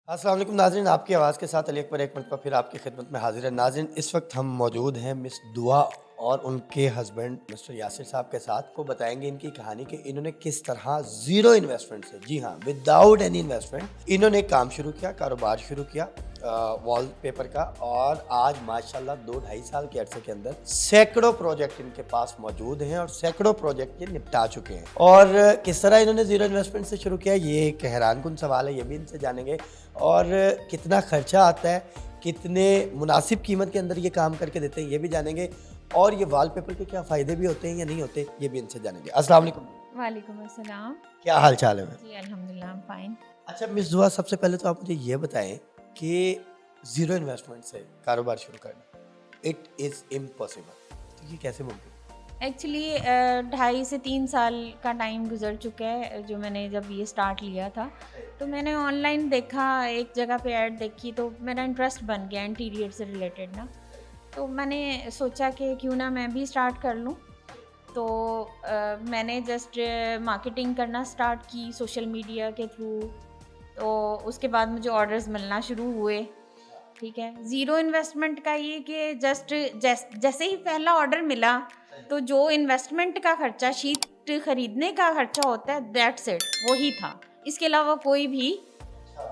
अस्सलाम वालेकुम नाज़रीन, आपकी आवाज़ के साथ अली अकबर एक मरतबा फिर आपकी खिदमत में हाजिर है। नाज़रीन, इस वक्त हम मौजूद हैं मिस दुआ और उनके हस्बैंड मिस्टर यासिर साहब के साथ। को बताएंगे इनकी कहानी कि इन्होंने किस तरह ज़ीरो इन्वेस्टमेंट से, जी हाँ, विदाउट एनी इन्वेस्टमेंट इन्होंने काम शुरू किया, कारोबार शुरू किया वॉल पेपर का। और आज माशाल्लाह 2-2.5 साल के अरसे के अंदर सैकड़ों प्रोजेक्ट इनके पास मौजूद हैं और सैकड़ों प्रोजेक्ट ये निपटा चुके हैं। और किस तरह इन्होंने ज़ीरो इन्वेस्टमेंट से शुरू किया, ये एक हैरानकुन सवाल है, ये भी इनसे जानेंगे। और कितना खर्चा आता है, कितने मुनासिब कीमत के अंदर ये काम करके देते हैं, ये भी जानेंगे। और ये वॉलपेपर के क्या फ़ायदे भी होते हैं या नहीं होते, ये भी इनसे जानेंगे। अस्सलाम वालेकुम। वालेकुम अस्सलाम। क्या हाल चाल है? जी अल्हम्दुलिल्लाह फाइन। अच्छा मिस दुआ, सबसे पहले तो आप मुझे ये बताएं कि ज़ीरो इन्वेस्टमेंट से कारोबार शुरू करना, इट इज़ इम्पॉसिबल, तो ये कैसे मुमकिन? एक्चुअली 2.5 से 3 साल का टाइम गुजर चुका है जो मैंने जब ये स्टार्ट लिया था। तो मैंने ऑनलाइन देखा, एक जगह पे ऐड देखी तो मेरा इंटरेस्ट बन गया इंटीरियर से रिलेटेड ना। तो मैंने सोचा कि क्यों ना मैं भी स्टार्ट कर लूँ। तो मैंने जस्ट मार्केटिंग करना स्टार्ट की सोशल मीडिया के थ्रू। तो उसके बाद मुझे ऑर्डर्स मिलना शुरू हुए। ठीक है, ज़ीरो इन्वेस्टमेंट का ये कि जैसे ही पहला ऑर्डर मिला तो जो इन्वेस्टमेंट का खर्चा, शीट खरीदने का खर्चा होता है, दैट्स इट, वही था। इसके अलावा कोई भी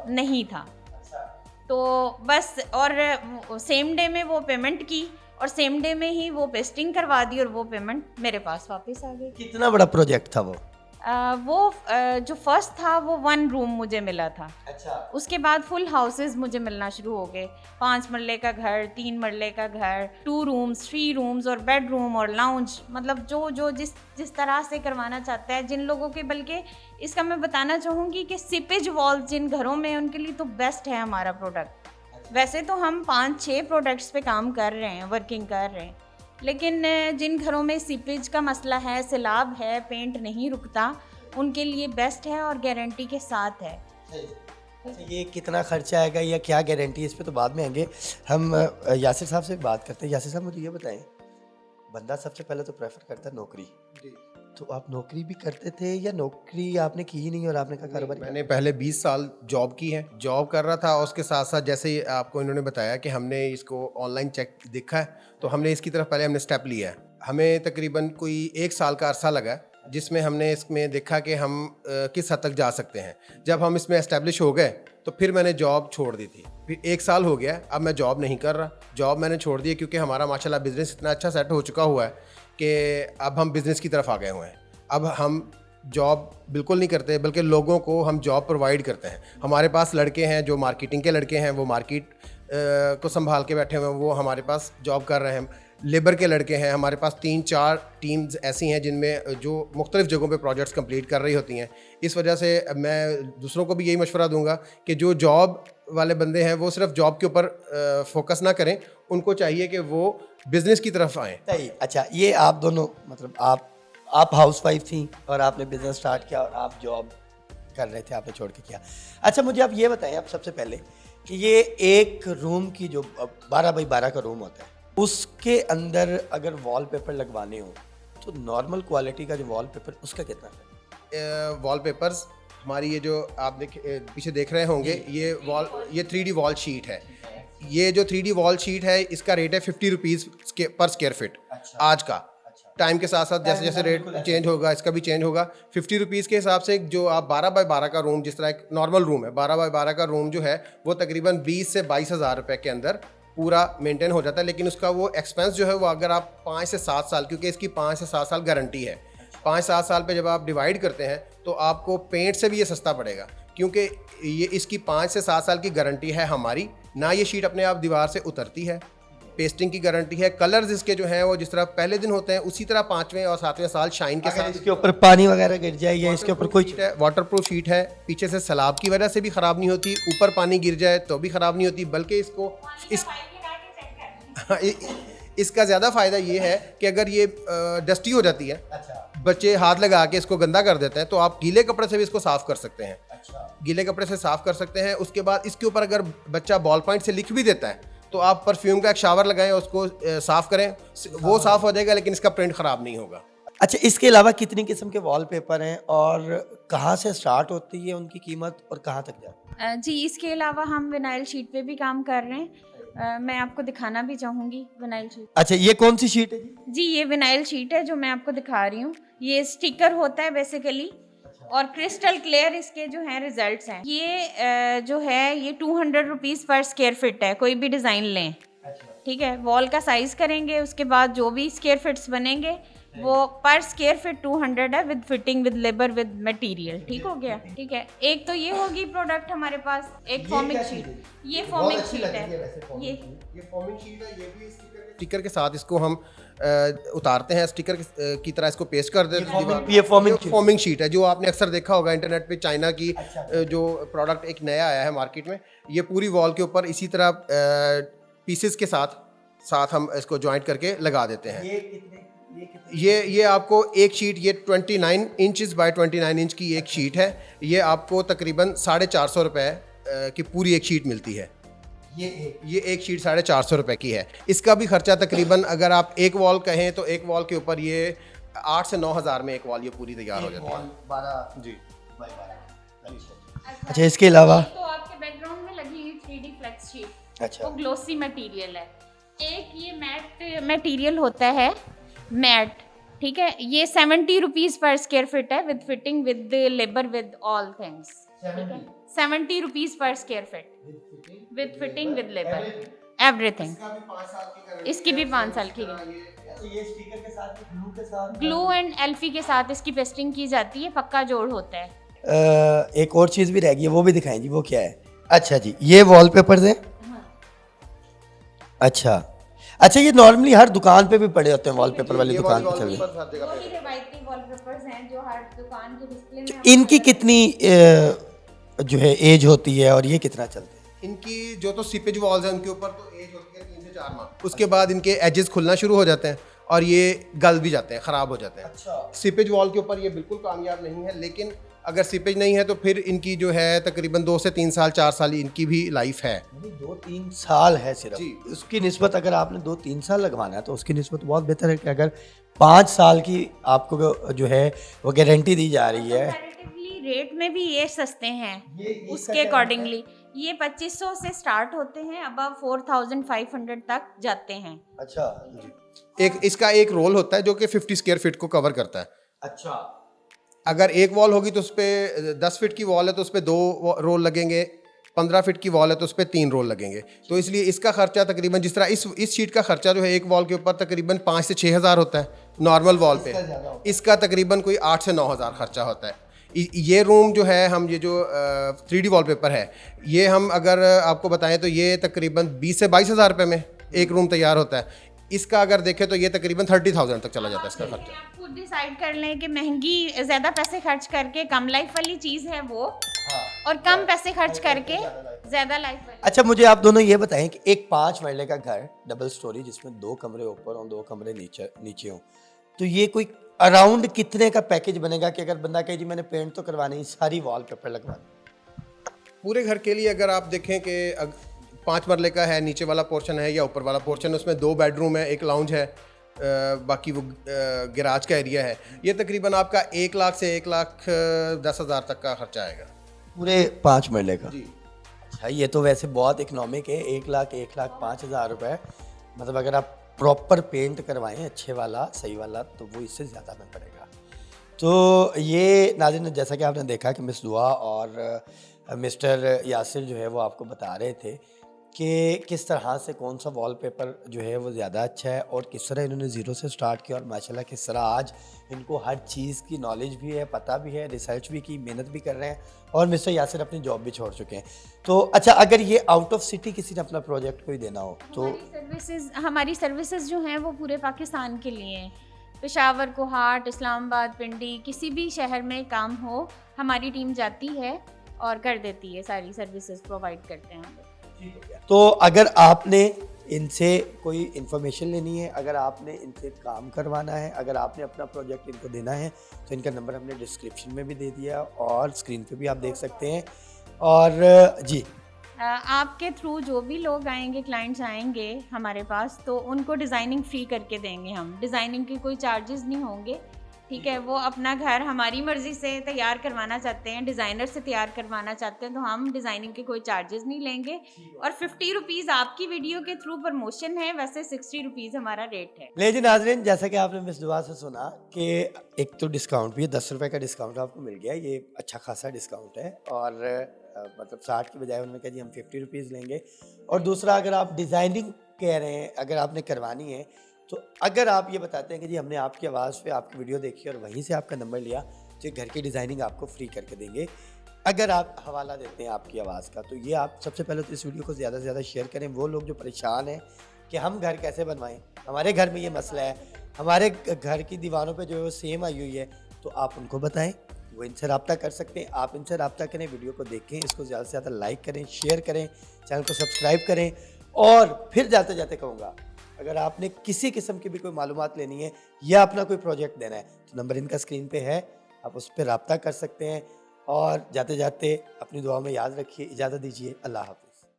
नहीं था। तो बस, और सेम डे में वो पेमेंट की और सेम डे में ही वो पेस्टिंग करवा दी और वो पेमेंट मेरे पास वापस आ गई। कितना बड़ा प्रोजेक्ट था वो? जो फर्स्ट था वो 1 रूम मुझे मिला था। अच्छा। उसके बाद फुल हाउसेस मुझे मिलना शुरू हो गए। 5 मरले का घर, 3 मरले का घर, 2 रूम्स, 3 रूम्स और बेडरूम और लाउंज, मतलब जो जिस तरह से करवाना चाहता है जिन लोगों के। बल्कि इसका मैं बताना चाहूँगी कि सीपेज वॉल्स जिन घरों में, उनके लिए तो बेस्ट है हमारा प्रोडक्ट। वैसे तो हम 5-6 प्रोडक्ट्स पे काम कर रहे हैं, वर्किंग कर रहे हैं, लेकिन जिन घरों में सीपेज का मसला है, सैलाब है, पेंट नहीं रुकता, उनके लिए बेस्ट है और गारंटी के साथ है। अच्छा, ये कितना खर्चा आएगा या क्या गारंटी है, इस पे तो बाद में आएंगे। हम यासिर साहब से बात करते हैं। यासिर साहब, मुझे ये बताएं, बंदा सबसे पहले तो प्रेफर करता है नौकरी। तो आप नौकरी भी करते थे या नौकरी आपने की ही नहीं और आपने कहा कारोबार? मैंने पहले 20 साल जॉब की है, जॉब कर रहा था और उसके साथ साथ जैसे ही आपको इन्होंने बताया कि हमने इसको ऑनलाइन चेक देखा है, तो हमने इसकी तरफ पहले हमने स्टेप लिया है। हमें तकरीबन कोई 1 साल का अरसा लगा है, जिसमें हमने इसमें देखा कि हम किस हद तक जा सकते हैं। जब हम इसमें एस्टेब्लिश हो गए तो फिर मैंने जॉब छोड़ दी थी। फिर 1 साल हो गया, अब मैं जॉब नहीं कर रहा, जॉब मैंने छोड़ दी क्योंकि हमारा माशाल्लाह बिज़नेस इतना अच्छा सेट हो चुका हुआ है कि अब हम बिज़नेस की तरफ आ गए हुए हैं। अब हम जॉब बिल्कुल नहीं करते, बल्कि लोगों को हम जॉब प्रोवाइड करते हैं। हमारे पास लड़के हैं जो मार्केटिंग के लड़के हैं, वो मार्केट को संभाल के बैठे हुए हैं, वो हमारे पास जॉब कर रहे हैं। लेबर के लड़के हैं, हमारे पास 3-4 टीम्स ऐसी हैं जिनमें जो मुख्तलिफ़ जगहों पे प्रोजेक्ट्स कंप्लीट कर रही होती हैं। इस वजह से मैं दूसरों को भी यही मशवरा दूंगा कि जो जॉब वाले बंदे हैं वो सिर्फ जॉब के ऊपर फोकस ना करें, उनको चाहिए कि वो बिज़नेस की तरफ आएँ। सही। अच्छा, ये आप दोनों, मतलब आप हाउसवाइफ थी और आपने बिजनेस स्टार्ट किया और आप जॉब कर रहे थे, आपने छोड़ के किया। अच्छा, मुझे आप ये बताएं, आप सबसे पहले कि ये एक रूम की जो 12 बाई 12 का रूम होता है, उसके अंदर अगर वॉलपेपर लगवाने हो तो नॉर्मल क्वालिटी का जो वॉलपेपर, उसका कितना है? वॉलपेपर्स हमारी ये जो आप पीछे देख रहे होंगे, ये 3D वॉल शीट है। ये जो 3D वॉल शीट है, इसका रेट है 50 रुपीज़ पर स्क्वायर फिट। अच्छा। आज का टाइम के साथ साथ जैसे जैसे रेट चेंज होगा, इसका भी चेंज होगा। 50 रुपीज़ के हिसाब से जो आप 12 बाई 12 का रूम, जिस तरह एक नॉर्मल रूम है, 12 बाई 12 का रूम जो है वो तकरीबन 20 से 22 हज़ार रुपये के अंदर पूरा मेंटेन हो जाता है। लेकिन उसका वो एक्सपेंस जो है वो अगर आप 5 से 7 साल, क्योंकि इसकी 5 से 7 साल गारंटी है, 5-7 साल पे जब आप डिवाइड करते हैं तो आपको पेंट से भी ये सस्ता पड़ेगा, क्योंकि ये इसकी 5 से 7 साल की गारंटी है हमारी। ना ये शीट अपने आप दीवार से उतरती है, पेस्टिंग की गारंटी है। कलर्स इसके जो हैं वो जिस तरह पहले दिन होते हैं उसी तरह 5वें और 7वें साल शाइन के साथ। इसके ऊपर पानी वगैरह गिर जाए या इसके ऊपर कोई वाटरप्रूफ शीट है, पीछे से सैलाब की वजह से भी ख़राब नहीं होती, ऊपर पानी गिर जाए तो भी ख़राब नहीं होती। बल्कि इसका ज़्यादा फ़ायदा ये है कि अगर ये डस्टी हो जाती है, बच्चे हाथ लगा के इसको गंदा कर देते हैं, तो आप गीले कपड़े से भी इसको साफ़ कर सकते हैं। गीले कपड़े से साफ़ कर सकते हैं। उसके बाद इसके ऊपर अगर बच्चा बॉल पॉइंट से लिख भी देता है तो आप परफ्यूम का एक शावर लगाएं, उसको साफ़ करें, वो साफ़ हो जाएगा, लेकिन इसका प्रिंट ख़राब नहीं होगा। अच्छा, इसके अलावा कितनी किस्म के वॉलपेपर हैं और कहाँ से स्टार्ट होती है उनकी कीमत और कहाँ तक जाती है? जी, इसके अलावा हम विनाइल शीट पे भी काम कर रहे हैं। मैं आपको दिखाना भी चाहूँगी विनाइल शीट। अच्छा, ये कौन सी शीट है जी? जी, ये विनाइल शीट है जो मैं आपको दिखा रही हूँ। ये स्टिकर होता है बेसिकली, और क्रिस्टल क्लियर इसके जो हैं रिजल्ट्स हैं। ये जो है ये 200 रुपीज़ पर स्क्वायर फिट है, कोई भी डिज़ाइन लें। ठीक है, वॉल का साइज़ करेंगे, उसके बाद जो भी स्क्वायर फिट्स बनेंगे वो पर स्क्वायर फिट 200 है, with fitting, with labour, with material. ठीक हो गया? ठीक है, एक तो ये होगी प्रोडक्ट हमारे पास, एक फॉर्मिंग शीट। ये फॉर्मिंग शीट है। ये फॉर्मिंग शीट है, ये भी स्टिकर के साथ इसको हम उतारते हैं, स्टिकर की तरह इसको पेस्ट कर देते हैं। ये फॉर्मिंग शीट है जो आपने अक्सर देखा होगा इंटरनेट पे, चाइना की जो प्रोडक्ट एक नया आया है मार्केट में। ये पूरी वॉल के ऊपर इसी तरह पीसेस के साथ हम इसको जॉइंट करके लगा देते हैं। ये आपको एक शीट, ये 29 इंचेस बाय 29 इंच की एक शीट है। ये आपको तकरीबन 450 रुपये की पूरी एक शीट मिलती है। ये एक शीट 450 रुपये की है। इसका भी खर्चा तकरीबन, अगर आप एक वॉल कहें तो एक वॉल के ऊपर ये 8 से 9 हज़ार में एक वॉल ये पूरी तैयार हो जाती है। जी। अच्छा, इसके अलावा तो आपके बैकग्राउंड में लगी हुई 3D फ्लेक्स शीट, अच्छा, वो ग्लोसी मटेरियल है। एक ये मैट मटेरियल होता है, मैट। ठीक है, ये 70 रुपीज़ पर स्क्वायर फिट है, with fitting, with labour, with all things. 70 rupees per square feet, with fitting, with labour, everything. इसकी भी 5 साल की ग्लू एंड एल्फी के साथ इसकी पेस्टिंग की जाती है, पक्का जोड़ होता है। एक और चीज़ भी रह गई है, वो भी दिखाएं जी, वो क्या है? अच्छा जी, ये वॉलपेपर्स हैं। अच्छा, ये नॉर्मली हर दुकान पे भी पड़े होते हैं, वॉलपेपर वाली दुकान पे चल रहे हैं। वही रिवायती वॉलपेपर्स हैं जो हर दुकान के डिस्प्ले में। इनकी कितनी जो है एज होती है और ये कितना चलते हैं? इनकी जो तो सीपेज वॉल्स हैं उनके ऊपर तो एज होती है 3 से 4 माह। उसके बाद इनके एजेस खुलना शुरू हो जाते हैं और ये गल भी जाते हैं, ख़राब हो जाते हैं। अच्छा। सीपेज वॉल के ऊपर ये बिल्कुल कामयाब नहीं है, लेकिन अगर सीपेज नहीं है तो फिर इनकी जो है तकरीबन 2 से 3 साल 4 साल इनकी भी लाइफ है। 2-3 साल है सिर्फ जी। उसकी निस्बत, अगर आपने 2-3 साल लगवाना है तो उसकी निस्बत बहुत बेहतर है कि अगर 5 साल की आपको जो है वो गारंटी दी जा रही है। कंपैरेटिवली रेट में भी ये सस्ते हैं उसके अकॉर्डिंगली। ये 2500 से स्टार्ट होते हैं, अबव 4500 तक जाते हैं। अच्छा जी। इसका एक रोल होता है जो कि 50 स्क्वायर फीट को कवर करता है। अच्छा, अगर एक वॉल होगी तो उस पर 10 फीट की वॉल है तो उस पर 2 रोल लगेंगे, 15 फीट की वॉल है तो उस पर 3 रोल लगेंगे। तो इसलिए इसका खर्चा तकरीबन, जिस तरह इस शीट का खर्चा जो है एक वॉल के ऊपर तकरीबन 5 से 6 हज़ार होता है नॉर्मल वॉल पे, इसका तकरीबन कोई 8 से 9 हज़ार खर्चा होता है। ये रूम जो है, हम ये जो 3D वॉलपेपर है, ये हम अगर आपको बताएं तो ये तकरीबन 20 से 22 हज़ार रुपये में एक रूम तैयार होता है। इसका अगर देखें तो ये तकरीबन 30,000 तक चला जाता है इसका खर्चा। आप खुद डिसाइड कर लें कि महंगी ज़्यादा पैसे खर्च करके कम लाइफ वाली चीज़ है वो, और कम पैसे खर्च करके ज़्यादा लाइफ वाली। अच्छा, मुझे आप दोनों ये बताएं कि एक 5 मरले का घर डबल स्टोरी जिसमें 2 कमरे ऊपर और 2 कमरे नीचे हों, तो ये कोई अराउंड कितने का पैकेज बनेगा कि अगर बंदा कहे जी मैंने पेंट तो करवानी, सारी वॉलपेपर लगवानी? पूरे घर के लिए अगर आप देखें कि 5 मरले का है, नीचे वाला पोर्शन है या ऊपर वाला पोर्शन, उसमें 2 बेडरूम है, एक लाउंज है, बाकी वो गैराज का एरिया है, ये तकरीबन आपका 1 लाख से 1,10,000 तक का खर्चा आएगा पूरे 5 मरले का? जी। अच्छा, ये तो वैसे बहुत इकोनॉमिक है, 1,05,000 रुपये। मतलब अगर आप प्रॉपर पेंट करवाएं अच्छे वाला, सही वाला, तो वो इससे ज़्यादा में पड़ेगा। तो ये नाज़रीन, जैसा कि आपने देखा कि मिस दुआ और मिस्टर यासिर जो है वो आपको बता रहे थे कि किस तरह से कौन सा वॉलपेपर जो है वो ज़्यादा अच्छा है और किस तरह इन्होंने ज़ीरो से स्टार्ट किया, और माशाल्लाह किस तरह आज इनको हर चीज़ की नॉलेज भी है, पता भी है, रिसर्च भी की, मेहनत भी कर रहे हैं, और मिस्टर यासिर अपनी जॉब भी छोड़ चुके हैं। तो अच्छा, अगर ये आउट ऑफ सिटी किसी ने अपना प्रोजेक्ट कोई देना हो तो? हमारी सर्विसेज जो हैं वो पूरे पाकिस्तान के लिए हैं। पेशावर, कोहाट, इस्लामाबाद, पिंडी, किसी भी शहर में काम हो, हमारी टीम जाती है और कर देती है, सारी सर्विसेज प्रोवाइड करते हैं हम लोग। तो अगर आपने इनसे कोई इन्फॉर्मेशन लेनी है, अगर आपने इनसे काम करवाना है, अगर आपने अपना प्रोजेक्ट इनको देना है, तो इनका नंबर हमने डिस्क्रिप्शन में भी दे दिया और स्क्रीन पे भी आप देख सकते हैं। और जी, आपके थ्रू जो भी लोग आएंगे, क्लाइंट्स आएंगे हमारे पास, तो उनको डिज़ाइनिंग फ्री करके देंगे हम। डिज़ाइनिंग के कोई चार्जेस नहीं होंगे, ठीक है, वो अपना घर हमारी मर्जी से तैयार करवाना चाहते हैं, डिज़ाइनर से तैयार करवाना चाहते हैं, तो हम डिज़ाइनिंग के कोई चार्जेस नहीं लेंगे और 50 रुपीज़ आपकी वीडियो के थ्रू प्रमोशन है, वैसे 60 रुपीज़ हमारा रेट है। लेकिन नाज़रीन, जैसा कि आपने मिस दुआ से सुना कि एक तो डिस्काउंट भी है, 10 रुपए का डिस्काउंट आपको मिल गया, ये अच्छा खासा डिस्काउंट है। और मतलब 60 की बजाय उन्होंने कहा जी हम 50 रुपीज़ लेंगे। और दूसरा, अगर आप डिज़ाइनिंग कह रहे हैं, अगर आपने करवानी है, तो अगर आप ये बताते हैं कि जी हमने आपकी आवाज़ पे आपकी वीडियो देखी और वहीं से आपका नंबर लिया, तो घर की डिज़ाइनिंग आपको फ्री करके देंगे। अगर आप हवाला देते हैं आपकी आवाज़ का, तो ये आप सबसे पहले तो इस वीडियो को ज़्यादा से ज़्यादा शेयर करें। वो लोग जो परेशान हैं कि हम घर कैसे बनवाएं, हमारे घर में ये मसला है, हमारे घर की दीवारों पे जो है वो सेम आई हुई है, तो आप उनको बताएं, वो इनसे रब्ता कर सकते हैं। आप इनसे रब्ता करें, वीडियो को देखें, इसको ज़्यादा से ज़्यादा लाइक करें, शेयर करें, चैनल को सब्सक्राइब करें। और फिर जाते जाते कहूँगा, अगर आपने किसी किस्म की भी कोई मालूमात लेनी है या अपना कोई प्रोजेक्ट देना है, तो नंबर इनका स्क्रीन पे है, आप उस पर रब्ता कर सकते हैं। और जाते जाते अपनी दुआ में याद रखिए। इजाज़त दीजिए, अल्लाह हाफ़िज़।